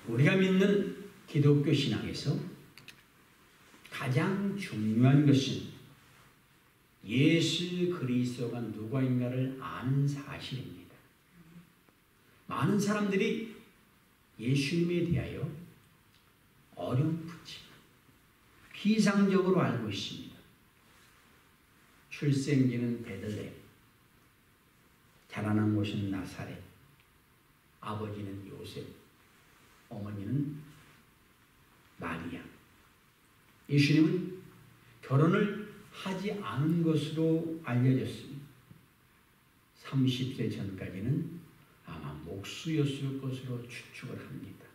우리가 믿는 기독교 신앙에서 가장 중요한 것은 예수 그리스도가 누구인가를 아는 사실입니다. 많은 사람들이 예수님에 대하여 어렴풋이 피상적으로 알고 있습니다. 출생지는 베들레헴, 자라난 곳은 나사렛, 아버지는 요셉, 어머니는 마리아. 예수님은 결혼을 하지 않은 것으로 알려졌습니다. 30세 전까지는 아마 목수였을 것으로 추측을 합니다.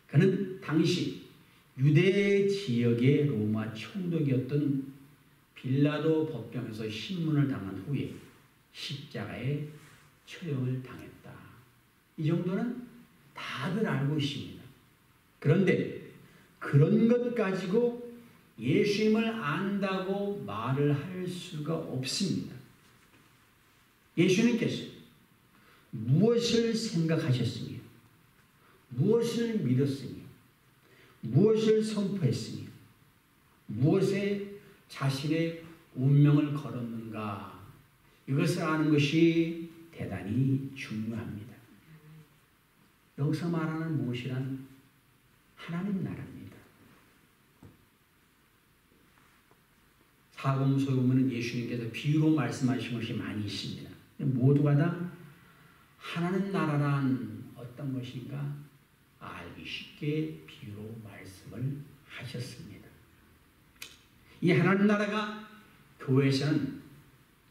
그는 당시 유대 지역의 로마 총독이었던 빌라도 법정에서 신문을 당한 후에 십자가에 처형을 당했다. 이 정도는 다들 알고 있습니다. 그런데 그런 것 가지고 예수님을 안다고 말을 할 수가 없습니다. 예수님께서 무엇을 생각하셨으며 무엇을 믿었으며 무엇을 선포했으며 무엇에 자신의 운명을 걸었는가, 이것을 아는 것이 대단히 중요합니다. 여기서 말하는 무엇이란 하나님 나라입니다. 사복음서에 예수님께서 비유로 말씀하신 것이 많이 있습니다. 모두가 다 하나님 나라란 어떤 것인가 알기 쉽게 비유로 말씀을 하셨습니다. 이 하나님 나라가 교회에서는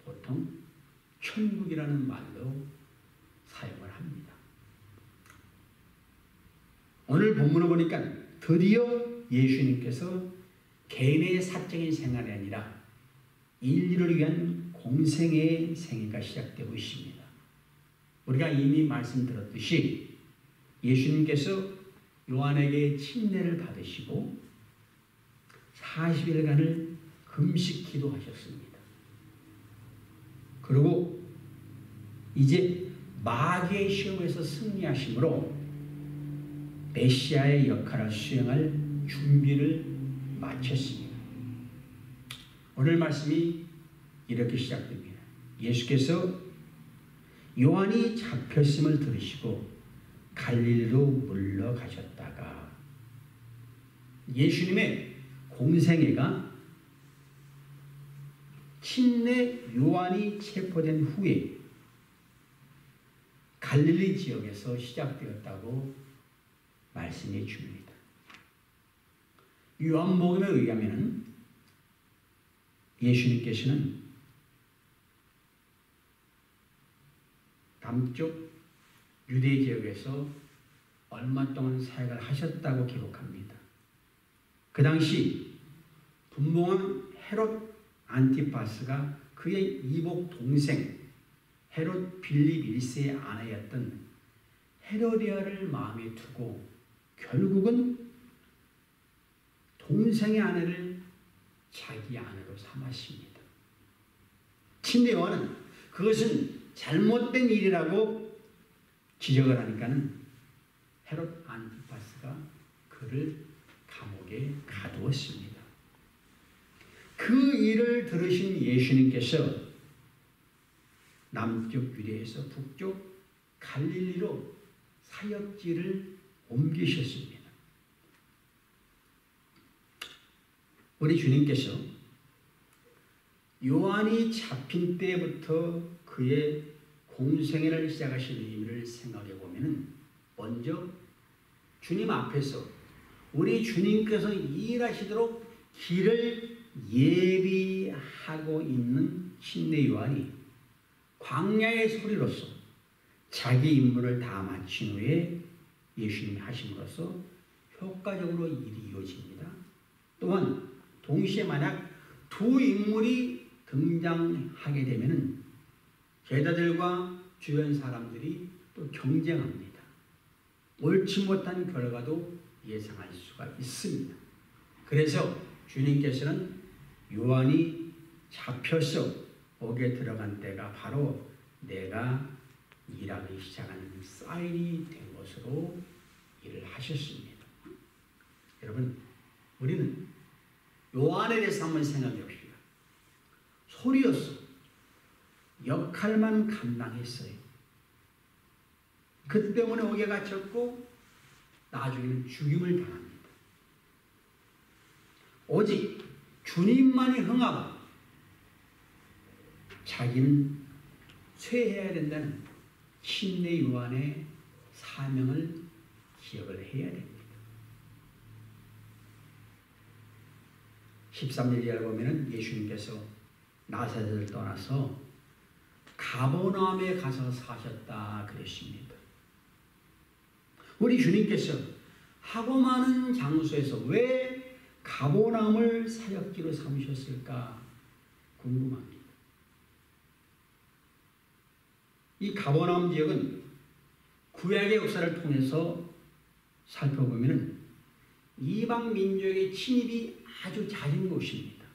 보통 천국이라는 말로 사용을 합니다. 오늘 본문을 보니까 드디어 예수님께서 개인의 사적인 생활이 아니라 인류를 위한 공생의 생애가 시작되고 있습니다. 우리가 이미 말씀드렸듯이 예수님께서 요한에게 침례를 받으시고 40일간을 금식 기도하셨습니다. 그리고 이제 마귀의 시험에서 승리하심으로 메시아의 역할을 수행할 준비를 마쳤습니다. 오늘 말씀이 이렇게 시작됩니다. 예수께서 요한이 잡혔음을 들으시고 갈릴리로 물러가셨다가, 예수님의 공생애가 침례 요한이 체포된 후에 갈릴리 지역에서 시작되었다고 말씀해 줍니다. 요한복음에 의하면 예수님께서는 남쪽 유대 지역에서 얼마 동안 사역을 하셨다고 기록합니다. 그 당시 분봉왕 헤롯 안티파스가 그의 이복 동생 헤롯 빌립 1세의 아내였던 헤로디아를 마음에 두고 결국은 동생의 아내를 자기 아내로 삼았습니다. 침례 요한은 그것은 잘못된 일이라고 지적을 하니까는 헤롯 안티파스가 그를 감옥에 가두었습니다. 그 일을 들으신 예수님께서 남쪽 유대에서 북쪽 갈릴리로 사역지를 옮기셨습니다. 우리 주님께서 요한이 잡힌 때부터 그의 공생애를 시작하신 의미를 생각해 보면, 먼저 주님 앞에서 우리 주님께서 일하시도록 길을 예비하고 있는 침례 요한이 광야의 소리로서 자기 임무를 다 마친 후에 예수님이 하심으로써 효과적으로 일이 이루어집니다. 또한 동시에 만약 두 인물이 등장하게 되면 제자들과 주변 사람들이 또 경쟁합니다. 옳지 못한 결과도 예상할 수가 있습니다. 그래서 주님께서는 요한이 잡혀서 옥에 들어간 때가 바로 내가 일하기 시작하는 사인이 된 것으로 일을 하셨습니다. 여러분, 우리는 요한에 대해서 한번 생각해 봅시다. 소리였어. 역할만 감당했어요. 그 때문에 옥에 갇혔고 나중에는 죽임을 당합니다. 오직 주님만이 흥하고 자기는 쇠해야 된다는 침례 요한의 사명을 기억을 해야 됩니다. 13절 이하를 보면 예수님께서 나사렛을 떠나서 가버나움에 가서 사셨다 그랬습니다. 우리 주님께서 하고 많은 장소에서 왜 가버나움을 사역지로 삼으셨을까 궁금합니다. 이 가버나움 지역은 구약의 역사를 통해서 살펴보면 이방 민족의 침입이 아주 잦은 곳입니다.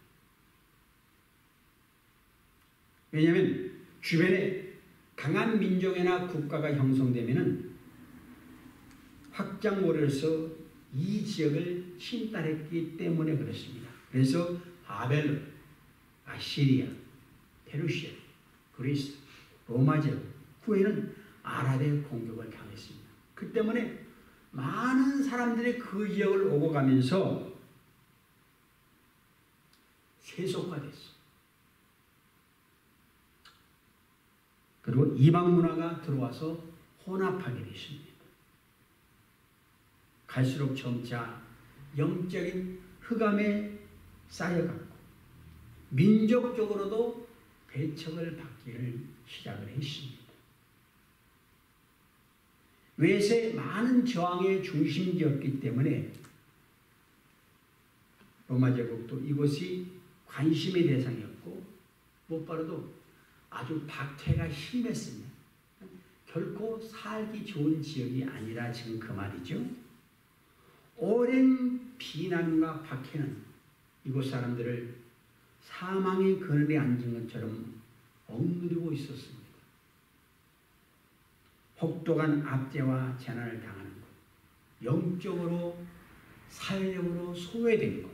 왜냐하면 주변에 강한 민족이나 국가가 형성되면 확장고려에서 이 지역을 침탈했기 때문에 그렇습니다. 그래서 바벨론, 아시리아, 페르시아, 그리스, 로마 지역, 후에는 아랍의 공격을 당했습니다. 그 때문에 많은 사람들이 그 지역을 오고 가면서 세속화됐어. 그리고 이방 문화가 들어와서 혼합하게 됐습니다. 갈수록 점차 영적인 흑암에 쌓여갔고 민족적으로도 배척을 받기를 시작을 했습니다. 외세 많은 저항의 중심지였기 때문에 로마 제국도 이곳이 관심의 대상이었고 무엇보다도 아주 박해가 심했습니다. 결코 살기 좋은 지역이 아니라 지금 그 말이죠. 오랜 비난과 박해는 이곳 사람들을 사망의 그늘에 앉은 것처럼 억누르고 있었습니다. 혹독한 압제와 재난을 당하는 것, 영적으로 사회적으로 소외된 것,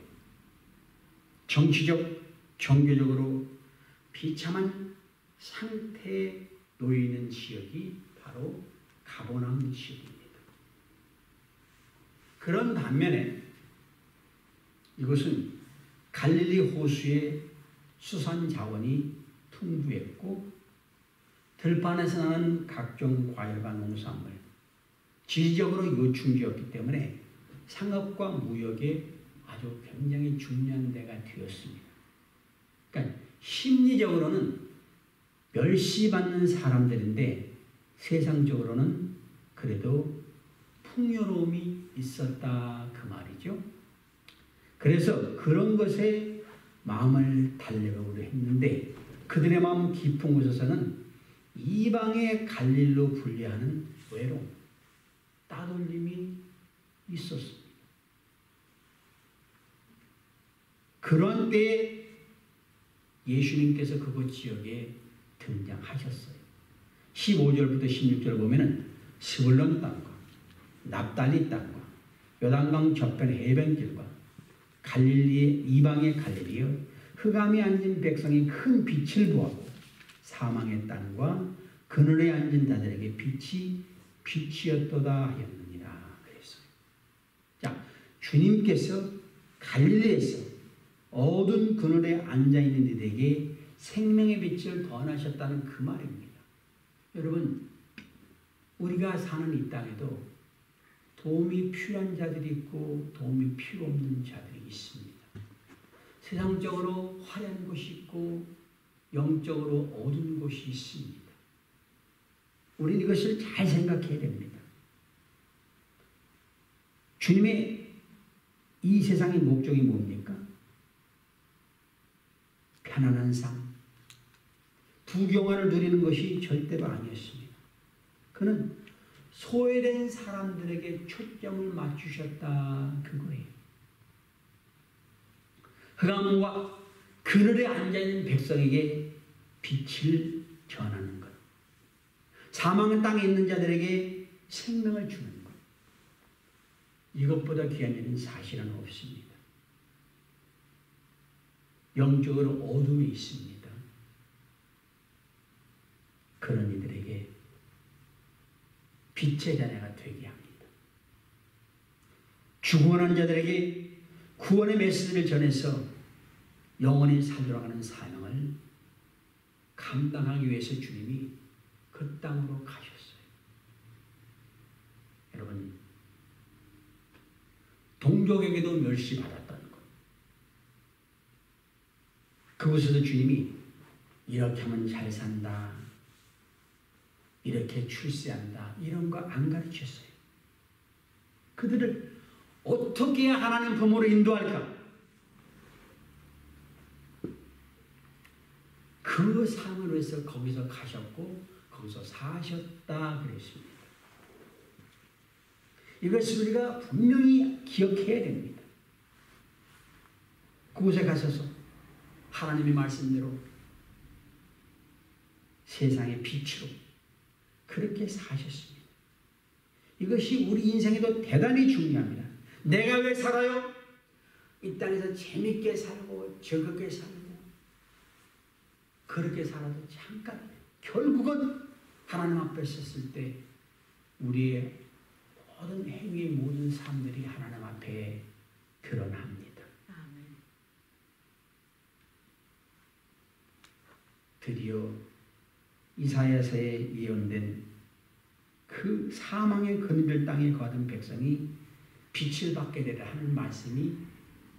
정치적, 종교적으로 비참한 상태에 놓이는 지역이 바로 가버나움 지역입니다. 그런 반면에 이곳은 갈릴리 호수의 수산 자원이 풍부했고 들판에서 나는 각종 과일과 농산물, 지리적으로 요충지였기 때문에 상업과 무역에 아주 굉장히 중요한 데가 되었습니다. 그러니까 심리적으로는 멸시받는 사람들인데 세상적으로는 그래도 풍요로움이 있었다 그 말이죠. 그래서 그런 것에 마음을 달래보려 했는데 그들의 마음 깊은 곳에서는 이방의 갈릴로 분리하는 외로움, 따돌림이 있었습니다. 그런 때에 예수님께서 그곳 지역에 등장하셨어요. 15절부터 16절 보면은 스불론 땅과 납달리 땅과 요단강 저편 해변길과 갈릴리의 이방의 갈릴리여 흑암에 앉은 백성이 큰 빛을 보았고 사망의 땅과 그늘에 앉은 자들에게 빛이 빛이었도다 하였느니라 그랬어요. 자, 주님께서 갈릴리에서 어두운 그늘에 앉아있는 이들에게 생명의 빛을 더하셨다는 그 말입니다. 여러분, 우리가 사는 이 땅에도 도움이 필요한 자들이 있고 도움이 필요 없는 자들이 있습니다. 세상적으로 화려한 곳이 있고 영적으로 어두운 곳이 있습니다. 우리는 이것을 잘 생각해야 됩니다. 주님의 이 세상의 목적이 뭡니까? 편안한 삶, 부경화를 누리는 것이 절대로 아니었습니다. 그는 소외된 사람들에게 초점을 맞추셨다 그거예요. 흑암과 그늘에 앉아있는 백성에게 빛을 전하는 것. 사망의 땅에 있는 자들에게 생명을 주는 것. 이것보다 귀한 일은 사실은 없습니다. 영적으로 어둠이 있습니다. 그런 이들에게 빛의 자녀가 되게 합니다. 죽어가는 자들에게 구원의 메시지를 전해서 영원히 살려가는 사명을 감당하기 위해서 주님이 그 땅으로 가셨어요. 여러분, 동족에게도 멸시받았다는 것. 그곳에서 주님이 이렇게 하면 잘 산다, 이렇게 출세한다, 이런 거 안 가르쳤어요. 그들을 어떻게 해야 하나님 품으로 인도할까? 그 삶을 위해서 거기서 가셨고 거기서 사셨다 그랬습니다. 이것을 우리가 분명히 기억해야 됩니다. 그곳에 가셔서 하나님의 말씀대로 세상의 빛으로 그렇게 사셨습니다. 이것이 우리 인생에도 대단히 중요합니다. 내가 왜 살아요? 이 땅에서 재밌게 살고 즐겁게 살고 그렇게 살아도 잠깐 결국은 하나님 앞에 섰을 때 우리의 모든 행위 모든 삶들이 하나님 앞에 드러납니다. 아멘. 드디어 이사야서에 예언된 그 사망의 그늘들 땅에 거하던 백성이 빛을 받게 되라 하는 말씀이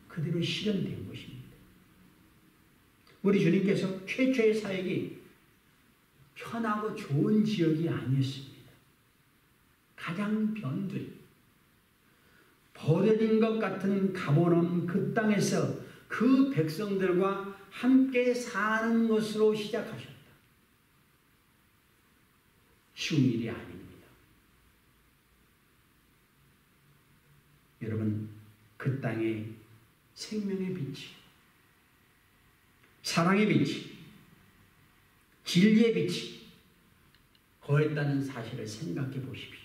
그대로 실현된 것입니다. 우리 주님께서 최초의 사역이 편하고 좋은 지역이 아니었습니다. 가장 변두리, 버려진 것 같은 가보는 그 땅에서 그 백성들과 함께 사는 것으로 시작하셨다. 쉬운 일이 아닙니다. 여러분, 그 땅에 생명의 빛이, 사랑의 빛이, 진리의 빛이 거했다는 사실을 생각해 보십시오.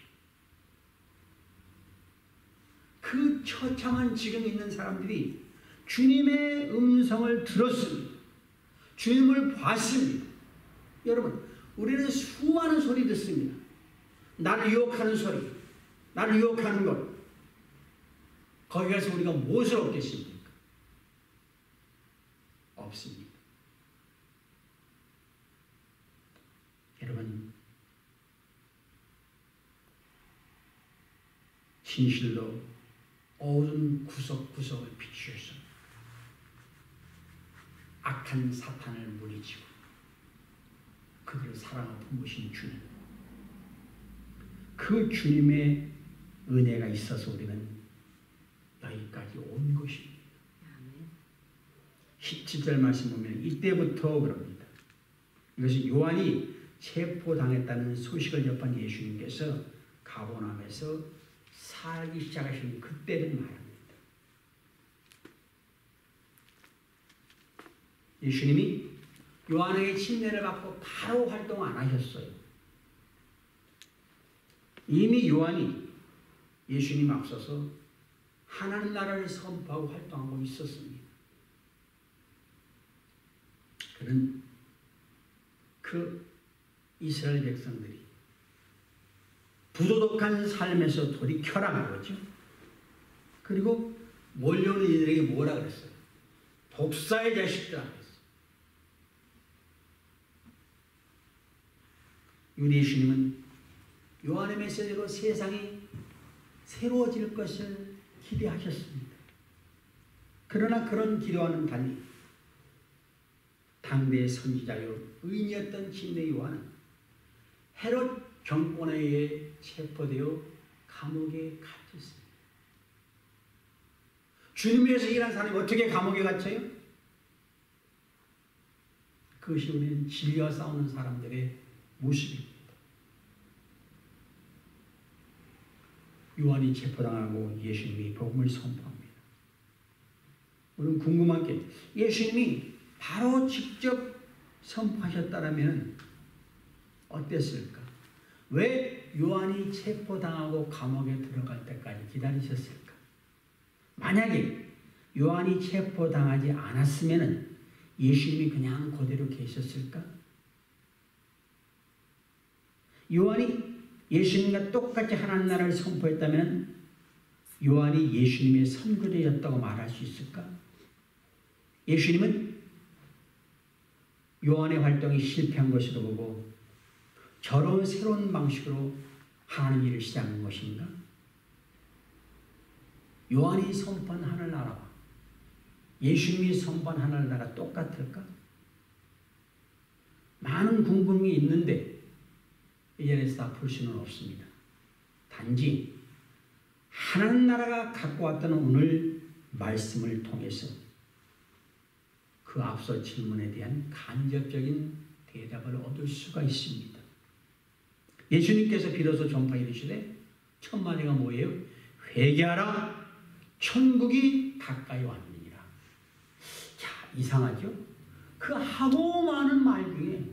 그 처참한 지금 있는 사람들이 주님의 음성을 들었습니다. 주님을 봤습니다. 여러분, 우리는 수많은 소리 듣습니다. 나를 유혹하는 소리, 나를 유혹하는 것. 거기 가서 우리가 무엇을 얻겠습니까? 없습니다. 여러분, 진실로 어두운 구석구석을 비추셔서 악한 사탄을 물리치고 그들을 사랑하고 품으신 주님, 그 주님의 은혜가 있어서 우리는 여기까지 온 것입니다. 17절 말씀 보면 이때부터 그럽니다. 이것이 요한이 체포당했다는 소식을 접한 예수님께서 가버나움에서 살기 시작하신 그때를 말합니다. 예수님이 요한에게 침례를 받고 바로 활동 안 하셨어요. 이미 요한이 예수님 앞서서 하나님 나라를 선포하고 활동하고 있었습니다. 그는 그 이스라엘 백성들이 부도덕한 삶에서 돌이켜라 그러죠. 그리고 몰려오는 이들에게 뭐라 그랬어요? 독사의 자식들아 그랬어요. 우리 예수님은 요한의 메시지로 세상이 새로워질 것을 기대하셨습니다. 그러나 그런 기대와는 달리 당대의 선지자요 의인이었던 침례 요한은 헤롯 정권에 의해 체포되어 감옥에 갇혔습니다. 주님 위해서 일한 사람이 어떻게 감옥에 갇혀요? 그것이 우리는 진리와 싸우는 사람들의 모습입니다. 요한이 체포당하고 예수님이 복음을 선포합니다. 우리는 궁금한 게 예수님이 바로 직접 선포하셨다면 어땠을까? 왜 요한이 체포당하고 감옥에 들어갈 때까지 기다리셨을까? 만약에 요한이 체포당하지 않았으면 예수님이 그냥 그대로 계셨을까? 요한이 예수님과 똑같이 하나님 나라를 선포했다면 요한이 예수님의 선거대였다고 말할 수 있을까? 예수님은 요한의 활동이 실패한 것으로 보고 저런 새로운 방식으로 하나님 일을 시작한 것인가? 요한이 선포한 하늘나라와 예수님이 선포한 하늘나라 똑같을까? 많은 궁금이 있는데 이 자리에서 다 풀 수는 없습니다. 단지 하나님 나라가 갖고 왔다는 오늘 말씀을 통해서 그 앞서 질문에 대한 간접적인 대답을 얻을 수가 있습니다. 예수님께서 비로소 전파해 이르시되 첫 마디가 뭐예요? 회개하라 천국이 가까이 왔느니라. 자, 이상하죠? 그 하고 많은 말 중에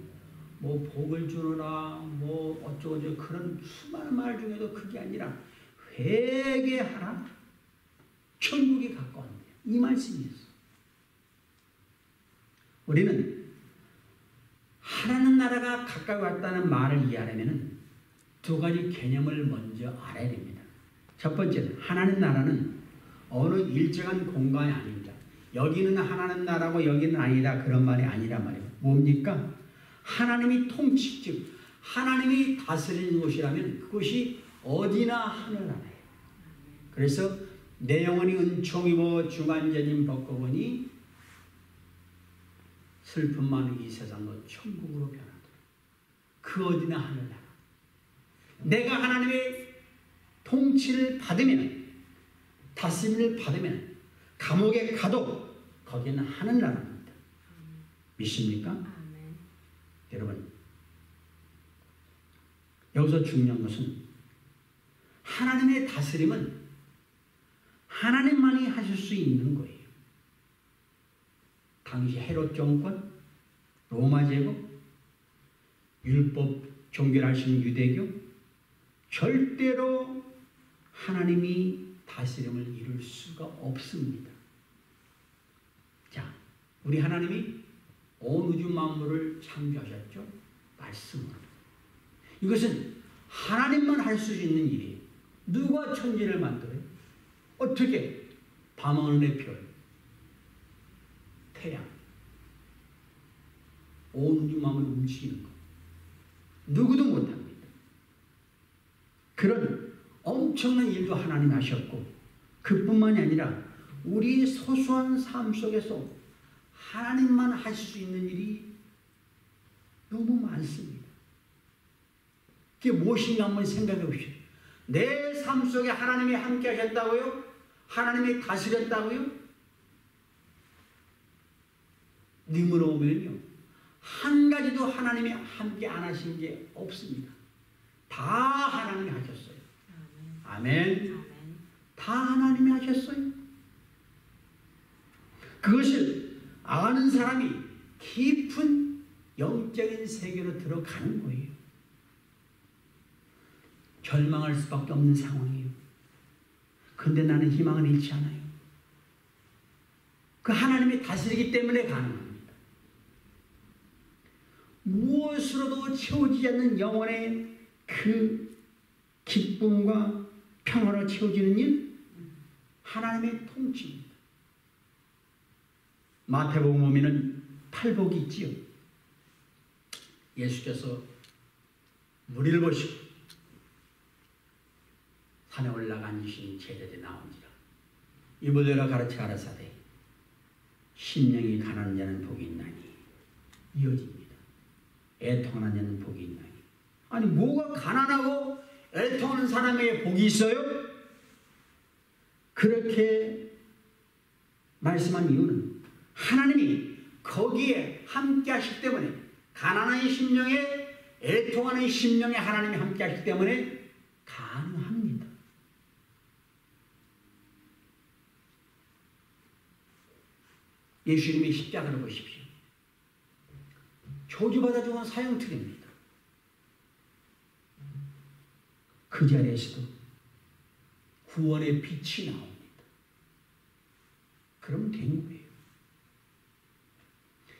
뭐 복을 주노라 뭐 어쩌고저쩌고 그런 수많은 말 중에도 그게 아니라 회개하라 천국이 가까웠느니라. 이 말씀이었어요. 우리는 하나님 나라가 가까이 왔다는 말을 이해하려면 두 가지 개념을 먼저 알아야 됩니다. 첫 번째는 하나님 나라는 어느 일정한 공간이 아닙니다. 여기는 하나님 나라고 여기는 아니다 그런 말이 아니란 말이에요. 뭡니까? 하나님이 통치, 즉 하나님이 다스리는 곳이라면 그것이 어디나 하늘나라예요. 그래서 내 영혼이 은총이고 중환자님 벗고 보니 슬픔 많은 이 세상도 천국으로 변하더라. 그 어디나 하늘나라. 내가 하나님의 통치를 받으면 다스림을 받으면 감옥에 가도 거기는 하늘나라입니다. 믿습니까? 아멘. 여러분 여기서 중요한 것은 하나님의 다스림은 하나님만이 하실 수 있는 거예요. 당시 헤롯 정권, 로마 제국, 율법 종교를 하시는 유대교 절대로 하나님이 다스림을 이룰 수가 없습니다. 자, 우리 하나님이 온 우주 만물을 창조하셨죠? 말씀으로. 이것은 하나님만 할 수 있는 일이에요. 누가 천지를 만들어요? 어떻게? 밤하늘의 별, 태양, 온 우주 만물을 움직이는 것. 누구도 못합니다. 그런 엄청난 일도 하나님이 하셨고 그뿐만이 아니라 우리 소소한 삶 속에서 하나님만 하실 수 있는 일이 너무 많습니다. 그게 무엇인가 한번 생각해 보십시오. 내 삶 속에 하나님이 함께 하셨다고요? 하나님이 다스렸다고요? 님으로 보면요. 한 가지도 하나님이 함께 안 하신 게 없습니다. 다 하나님이 하셨어요. 아멘. 다 하나님이 하셨어요. 그것을 아는 사람이 깊은 영적인 세계로 들어가는 거예요. 절망할 수밖에 없는 상황이에요. 그런데 나는 희망을 잃지 않아요. 그 하나님이 다스리기 때문에 가능합니다. 무엇으로도 채워지지 않는 영혼의 그 기쁨과 평화로 채워지는 일, 하나님의 통치입니다. 마태복음 보면은 팔복이 있지요. 예수께서 무리를 보시고 산에 올라가 앉으신 제자들이 나온지라 이보되라 가르쳐 가라사대 심령이 가난한 자는 복이 있나니 이어집니다. 애통하는 자는 복이 있나니. 아니 뭐가 가난하고 애통하는 사람에게 복이 있어요? 그렇게 말씀한 이유는 하나님이 거기에 함께 하시기 때문에 가난한 심령에 애통하는 심령에 하나님이 함께 하시기 때문에 가능합니다. 예수님의 십자가를 보십시오. 저주받아 죽은 사형틀입니다. 그 자리에서도 구원의 빛이 나옵니다. 그럼 된 거예요.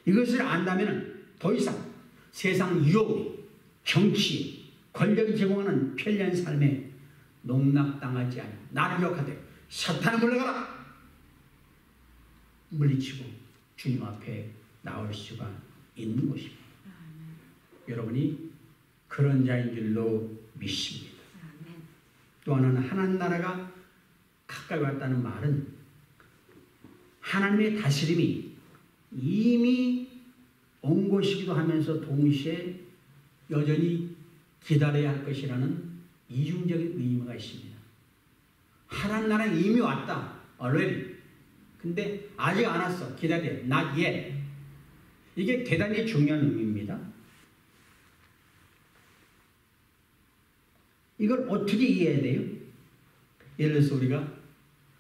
이것을 안다면 더 이상 세상 유혹, 정치, 권력이 제공하는 편리한 삶에 농락당하지 않아 나를 기억하되 사탄을 물러가라! 물리치고 주님 앞에 나올 수가 있는 것입니다. 여러분이 그런 자인 줄로 믿습니다. 또 하나는 하나님 나라가 가까이 왔다는 말은 하나님의 다스림이 이미 온 것이기도 하면서 동시에 여전히 기다려야 할 것이라는 이중적인 의미가 있습니다. 하나님 나라는 이미 왔다. already. 근데 아직 안 왔어. 기다려. not yet. 이게 대단히 중요한 의미입니다. 이걸 어떻게 이해해야 돼요? 예를 들어서 우리가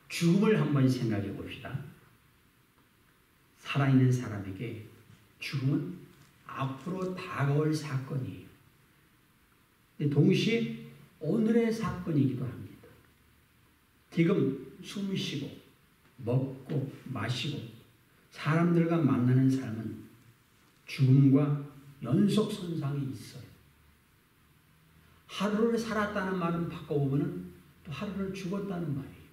죽음을 한번 생각해 봅시다. 살아있는 사람에게 죽음은 앞으로 다가올 사건이에요. 동시에 오늘의 사건이기도 합니다. 지금 숨 쉬고 먹고 마시고 사람들과 만나는 삶은 죽음과 연속선상이 있어요. 하루를 살았다는 말은 바꿔보면 또 하루를 죽었다는 말이에요.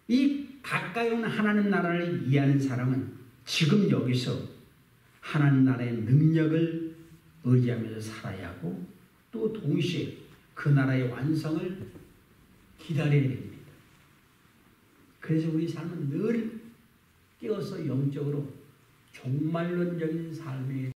이 가까이 온 하나님 나라를 이해하는 사람은 지금 여기서 하나님 나라의 능력을 의지하면서 살아야 하고 또 동시에 그 나라의 완성을 기다려야 됩니다. 그래서 우리 삶은 늘 깨어서 영적으로 종말론적인 삶에